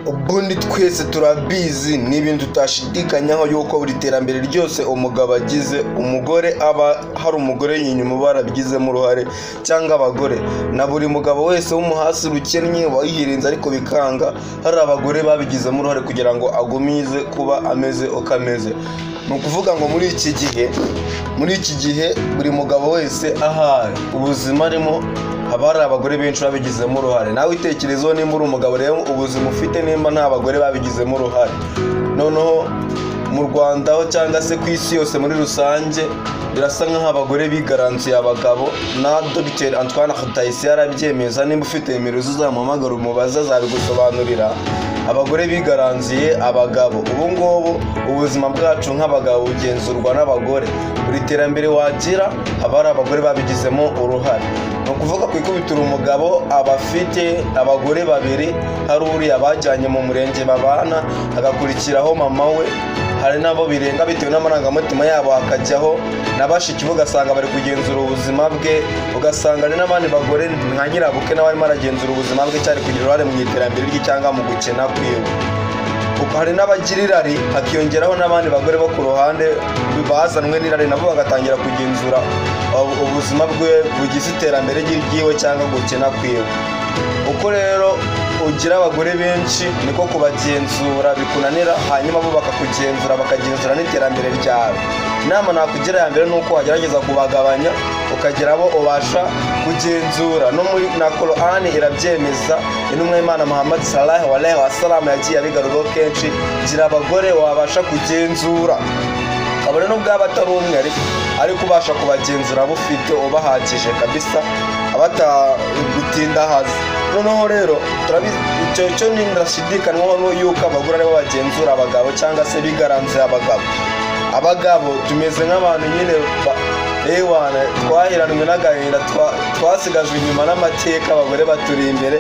ubundi twese turabizi n'ibintu tutashidikanyaho yuko buri terambere ryose umugabo agize umugore aba hari umugore inyuma barabigizemo uruhare cyangwa abagore na buri mugabo wese w'umuhasi rukennye wayihirinze ariko bikanga hari abagore babigizemo uruhare kugira ngo agumize kuba ameze uko ameze. Ni ukuvuga ngo muri iki gihe buri mugabo wese ahari ubuzima arimo haba hari abagore benshi babigizemo uruhare. Nawe itekerezo nimba uri umugabo rero ubuzima ufite nimba nta bagore babigizemo uruhare. Noneho mu Rwanda ho cyangwa se ku isi yose muri rusange birasa nk'aho abagore bigaranzuye abagabo. Na Dr Antoine Rutayisire arabyemeza, nimba ufite nimero uzamuhamagara umubaza azabigusobanurira. Abagore bigaranzuye abagabo. Ubu ngubu ubuzima bwacu nk'abagabo bugenzurwa n'abagore. Buri terambere wagira haba hari abagore babigizemo uruhare. Ni ukuvuga ku ikubitiro umugabo aba afite abagore babiri, hari uriya bajyanye mu murenge babana, hagakurikiraho mama we, hari nabo birenga bitewe n'amarangamutima yabo hakajyaho nabashiki ugasanga bari kugenzura ubuzima bwe, ugasanga n'abandi bagore nka nyirabuke nawe arimo aragenzura ubuzima bwe cyari kugira uruhare mu iterambere rye cyangwa mu gukena kwiwe. Kuko hari n'abagira irari hakiyongeraho n'abandi bagore bo ku ruhande bazanwe n'irari nabo bagatangira kugenzura ubuzima bwe bugize iterambere ry'iwe cyangwa gukena kwiwe. Uko rero ugira abagore benshi niko kubagenzura bikunanira, hanyuma bo bakakugenzura bakagenzura n'iterambere ryawe. Inama nakugira ya mbere nuko wagerageza kubagabanya ukagira abo ubasha kugenzura. No muri na Qur'an irabyemeza, intumwa y'Imana Muhammad sallallahu alaihi wasallam yagiye abigarukaho kenshi, gira abagore wabasha kugenzura. Kabone no bwaba atari umwe ariko ubasha kubagenzura bufite ubahagije kabisa abatagutinda hazi. Noneho rero turabizi icyo nindashidikanywaho yuko abagore aribo bagenzura abagabo cyangwa se bigaranzuye abagabo tumeze nk'abantu nyine ewana twahiranwe n'agahinda twasigajwe inyuma n'amateka, abagore baturi imbere.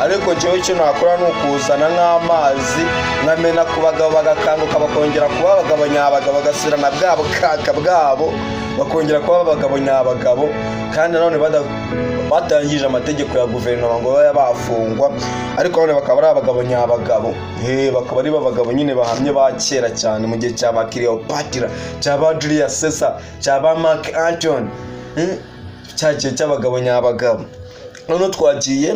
Ariko njyewe icyo nakora ni ukuzana nk'amazi nkamena ku bagabo bagakanguka bakongera kuba abagabo nyabagabo, bagasubirana bwa bukaka bwabo bakongera kuba abagabo nyabagabo, kandi nanone batangije amategeko ya guverinoma ngo babe bafungwa, ariko none bakaba ari abagabo nyabagabo. Bakaba ari abagabo nyine bahamye ba kera cyane mu gihe cya ba Cleopatra, cya ba Julius Caesar, cya ba Mark Antony, cya gihe cy'abagabo nyabagabo. None twagiye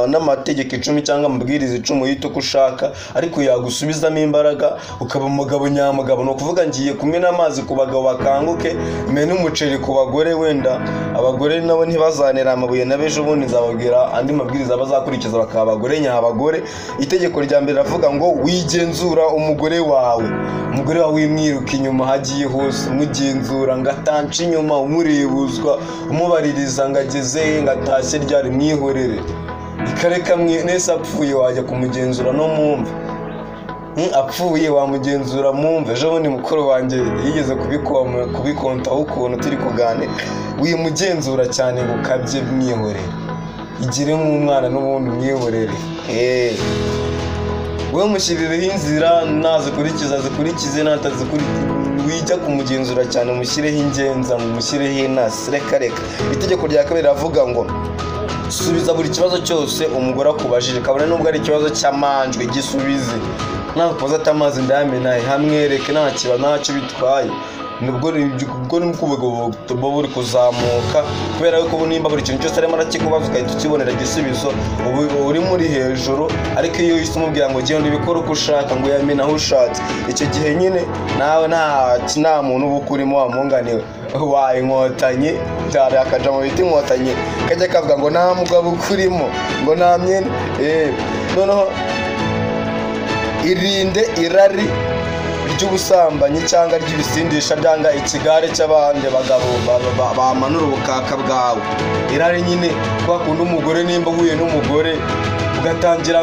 n'amategeko 10 cyangwa amabwiriza 10 uhita uko ushaka, ariko yagusubizamo imbaraga ukaba umugabo nyamugabo. No kuvuga ngiye kumena amazi ku bagabo bakanguke, mena umuceri ku bagore, wenda abagore nabo ntibazanira amabuye nabeje ubundi nzababwira andi mabwiriza bazakurikiza bakaba abagore nyabagore. Itegeko rya mbere ravuga ngo wigenzura umugore wawe wimwiruka inyuma hagiye hose umugenzura, ngatanca inyuma umurebuzwa umubaririza ngageze ngatashye ryari mwihorere ikareka nese apfuye wajya kumugenzura no mumva apfuye wamugenzura mumva. Ejo bundi mukuru wanjye yigeze kubikontaho ukuntu turi kuganira, wimugenzura cyane ngo kabye mwihorere igire nk'umwana n'ubundi mwihorere. We mushyirireho inzira nazikurikize natazikurikize, wijya kumugenzura cyane mushyireho ingenza mushyireho inasi. Reka itegeko rya kabiri ravuga ngo subiza buri kibazo cyose umugore akubajije, kabone nubwo ari ikibazo cy'amanjwe gisubize. Nakubaza atamazi ndayamena hamwereke ntacyo bitwaye. Nubwo n'ubwo buri kuzamuka, kubera yuko nimba buri kintu cyose arimo arakikubaza ugahita ukibonera igisubizo uri muri hejuru. Ariko iyo uhise umubwira ngo genda ubikore uko ushaka, ngo yamena aho ushatse, icyo gihe nyine nawe nta muntu uba ukurimo wamunganiwe waye inkotanyi cyane akaja mu biti inkotanyi kajya kavuga ngo nta mugabo ukurimo ngo nta myenda. Noneho irinde irari ry'ubusambanyi cyangwa ry'ibisindisha byanga ikigare cy'abandi bagabo bamanura ubukaka bwawe. Irari nyine kwakunda umugore nimba uhuye n'umugore ugatangira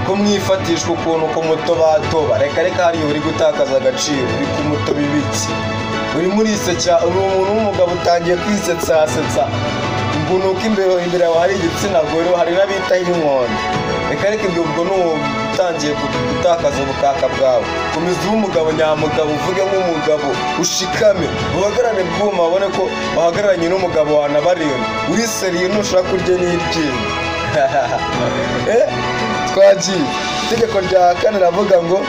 kumwifatishwa ukuntu ku muto batoba. Reka hari uri gutakaza agaciro, uri ku muto bibiki, uri muri isetsa, uri umuntu w'umugabo utangiye kwisetsa ngo nuko imbere yawe hari igitsina gore, hari n'abitaho inkono. Reka ibyo ubwo utangiye gutakaza ubukaka bwawe. Komeza umugabo nyamugabo, uvuge nk'umugabo ushikame, uhagarare bwuma, babone ko bahagararanye n'umugabo wanabarinda. Uri seriye ntushaka kurya n'iryinyo. twagiye. Itegeko rya kane ravuga ngo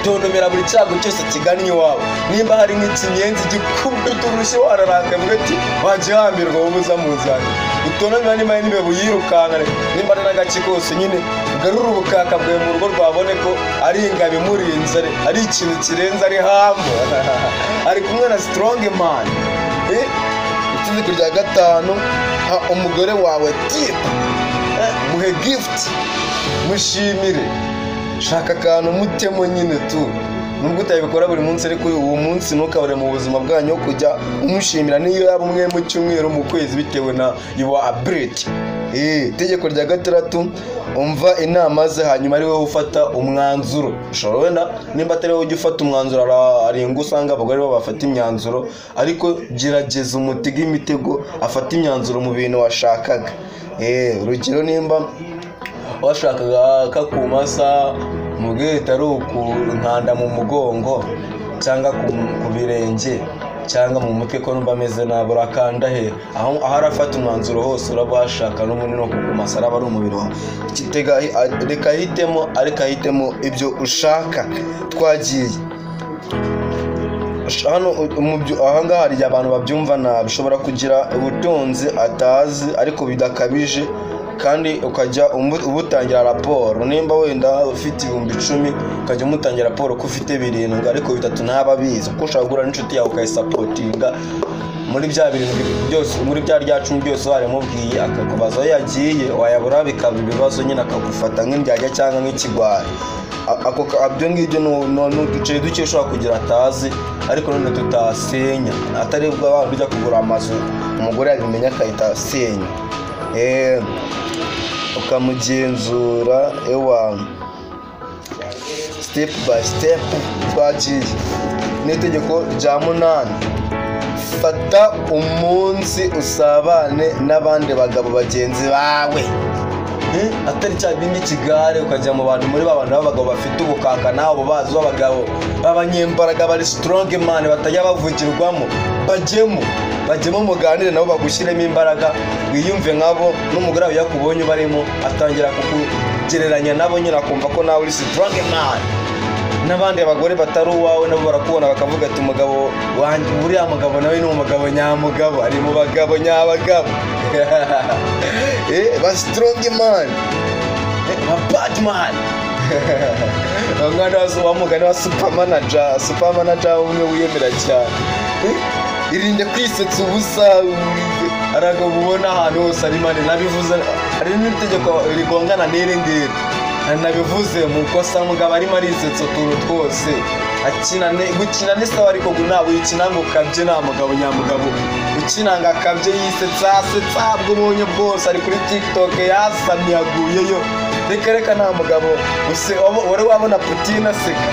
tontomera buri cyago cyose kigannye iwawe. Nimba hari nk'ikinyenzi gikubita urushyi wararaka mwe ati wagihambirwa wowe uza muzanye. Utontomera nimba ari nibe buyirukankane, nimba ari n'agace kose nyine ugarura ubukaka bwawe mu rugo rwabone ko ari ingabo imurinze, ari ikintu kirenze, ari hambo ari kumwe na strong man. Itegeko rya gatanu, ha umugore wawe tip, muhe gift, mushimire, shaka akantu mutemo nyine tu. Nubwo utabikora buri munsi ariko uwo munsi ntukabure mu buzima bwanyu kujya umushimira niyo yaba umwe mu cyumweru mu kwezi bitewe na your ability. Itegeko rya gatandatu, umva inama ze hanyuma ari wowe ufata umwanzuro. Ushobora wenda nimba atari wowe ujya ufata umwanzuro, arenga usanga abagore bo bafata imyanzuro, ariko gerageza umutega imitego afata imyanzuro mu bintu washakaga. Urugero nimba washakaga kakumasa mugeta ari ukunkanda mu mugongo cyangwa ku birenge cyangwa mu mutwe ko numva ameze nabi, urakanda he aho arafata umwanzuro hose urabashaka n'umuntu no kukumasa araba ari umubiri wawe. Reka hitemo ibyo ushaka. Twagiye hano ahangaha hari abantu babyumva nabi. Ushobora kugira ubutunzi atazi ariko bidakabije, kandi ukajya ubutangira raporo. Nimba wenda ufite 10,000 ukajya umutangira raporo ko ufite 7 ariko 3 ntaba bizi, kuko ushobora gura n'inshuti yawe ukayisapotinga muri bya 7 byose, muri bya ryacu byose waramubwiye akakubaza aho yagiye, wayabura bikaba ibibazo nyine akagufata nk'indyajya cyangwa nk'ikigwari. Ako abyo ngibyo n'uduce duke ushobora kugira atazi ariko none tutasenya, atari bwo abantu ujya kugura amazu umugore yabimenya akahita asenya. Ukamugenzura step by step. Twagiye n'itegeko rya 8, fata umunsi usabane n'abandi bagabo bagenzi bawe. Atari cya bindi kigare ukajya mu bantu muri babana b'abagabo bafite ubukaka nabo bazi abagabo b'abanyembaraga bari strong man batajya bavugirwamo. Bajyemo muganire nabo bagushyiremo imbaraga, wiyumve nkabo. N'umugore wawe yakubonye barimo atangira kukugereranya nabo nyine akumva ko nawe uri strong man. N'abandi abagore batari uwawe nabo barakubona bakavuga ati umugabo wanjye buriya mugabo nawe ni umugabo nyamugabo, ari mu bagabo nyabagabo. Ba strong man, ba bad man. Umwana wa mugani wa super manager umwe wiyemera cyane. Irinde kwisetsa ubusa, araga ubona ahantu hose ari mane. Nabivuze ari n'itegeko rigongana n'iri ngiri, nabivuze mu kosa mugabo ari marisetsa turu twose. Gukina ni sawa ariko nawe ukina ngo kabye nta mugabo nyamugabo. Ukina ngo akabye yisetsa bwo ubonye bwose ari kuri TikTok yasamye yaguyeyo. Reka nta mugabo wari wabona Putin aseka?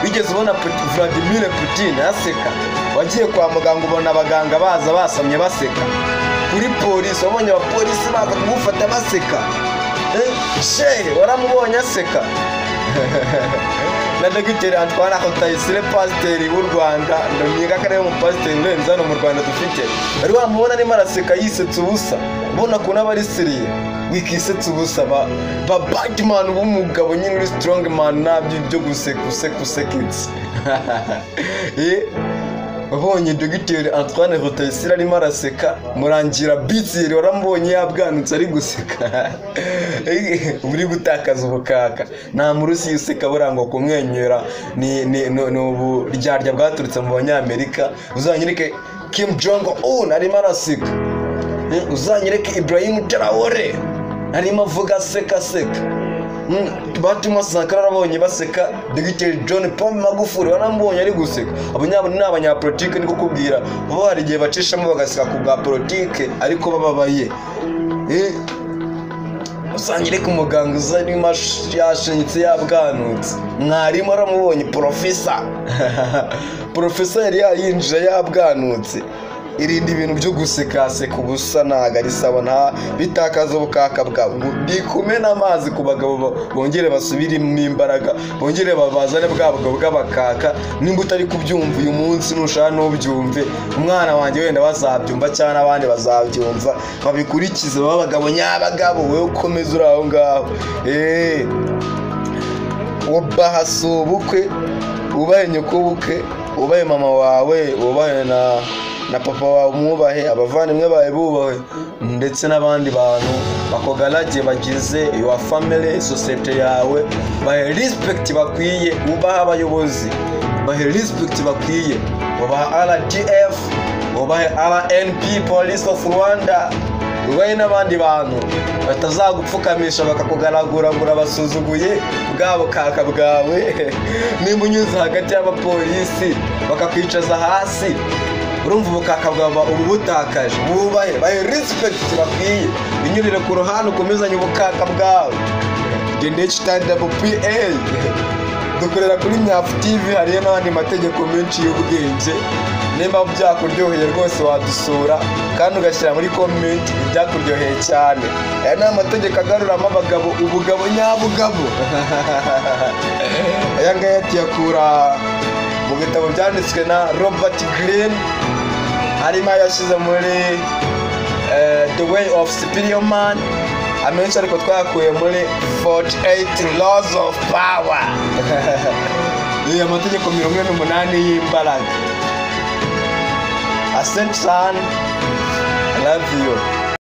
Bigeze ubona Vladimir Putin aseka? Wagiye kwa muganga ubona abaganga baza basamye baseka? Kuri polisi wabonye abapolisi bakagufata baseka? Waramubonye aseka? Na Dr. Antoine Rutayisire pasiteri w'u Rwanda, ndamwiga ko ari mu pasiteri urenze hano mu Rwanda dufite, ari wamubona arimo araseka yisetsa ubusa, ubona ko n'abari seriye wikisetsa ubusa. Ba bad man b'umugabo nyine uri strong man, nabyo byo gusekutse. Wabonye Dr. Antoine Rutayisire arimo araseka, murangira Biziri waramubonye yabwanutse ari guseka. Uri gutakaza ubukaka. Nta murusi useka burangwa kumwenyura, ni uburyarya bwaturutse mu Banyamerika. Uzanyereke Kim Jong Un arimo araseka, uzanyereke Ibrahim Traore arimo avuga seka. Batuma Sankara arabonye baseka, Dr. John Paul Magufuli waramubonye ari guseka. Abanyabona n'abanyapolitike ni kukubwira bo hari igihe bacishamo bagaseka ku bwa politike ariko bababaye. Uzanyereka umuganga uzarimo yashinyitse yabwanutse, mwarimu aramubonye professor yari yayinjira yabwanutse. irinde ibintu byo gusekaseka ubusa ntago ari sawa, nta bitakaza ubukaka bwabo. Ndikumena amazi ku bagabo bongere basubiremo imbaraga, bongere babazane bwa bagabo bw'abakaka. Nimba utari kubyumva uyu munsi nushaka n'ubyumve, umwana wanjye wenda bazabyumva cyane abandi bazabyumva, babikurikize baba bagabo nyabagabo. Wewe ukomeza uri aho ngaho, ubaha sobukwe, ubahe nyokobukwe, ubahe mama wawe, ubahe na papa wawe, umubahe abavandimwe bawe bubahe, ndetse n'abandi bantu bakogaragiye bagize your family, society yawe, bahe respect bakwiye. Ubaha abayobozi, bahe respect bakwiye. Ubaha RDF, ubahe RNP, Police of Rwanda, ubahe n'abandi bantu batazagupfukamisha bakakugaragura ngo urabasuzuguye bwabo kaka bwawe. Nimba unyuze hagati y'abapolisi bakakwicaza hasi, urumva ubukaka bwawe ubu butakaje. Bubahe, bahe respect bakwiye, binyurire ku ruhande ukomezanye ubukaka bwawe. DNH-PA dukorera kuri Myafu TV, hariyo n'andi mategeko menshi y'ubwenge. Nimba byakuryoheye rwose wadusura kandi ugashyira muri comment ibyakuryoheye cyane. Aya ni amategeko agaruramo abagabo, ubugabo nyabugabo. Aya ngaya tuyakura mu bitabo byanditswe na Robert Greene, harimo yashyize muri The Way of Superior Man, amenshi ariko twakuye muri 48 Laws of Power. Amategeko 48 y'imbaraga. Asante sana, I love you.